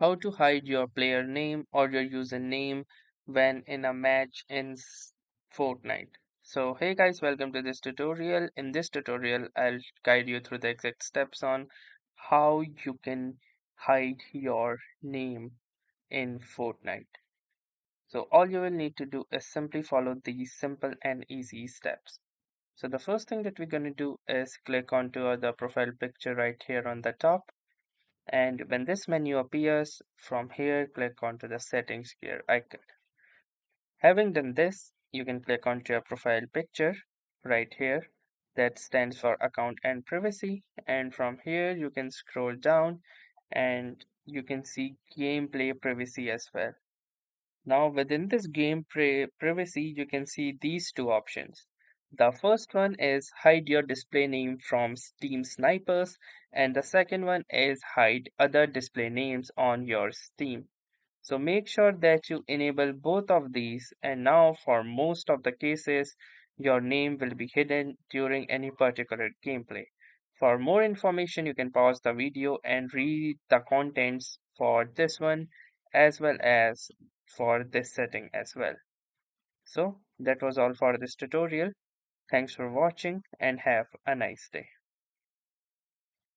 How to hide your player name or your username when in a match in Fortnite. So hey guys, welcome to this tutorial. In this tutorial, I'll guide you through the exact steps on how you can hide your name in Fortnite. So all you will need to do is simply follow these simple and easy steps. So the first thing that we're going to do is click onto the profile picture right here on the top, and when this menu appears, from here click onto the settings gear icon. Having done this, you can click onto your profile picture right here, that stands for account and privacy, and from here you can scroll down and you can see gameplay privacy as well. Now within this privacy, you can see these two options. The first one is hide your display name from Steam snipers, and the second one is hide other display names on your Steam. So make sure that you enable both of these, and now for most of the cases, your name will be hidden during any particular gameplay. For more information, you can pause the video and read the contents for this one as well as for this setting as well. So that was all for this tutorial. Thanks for watching and have a nice day.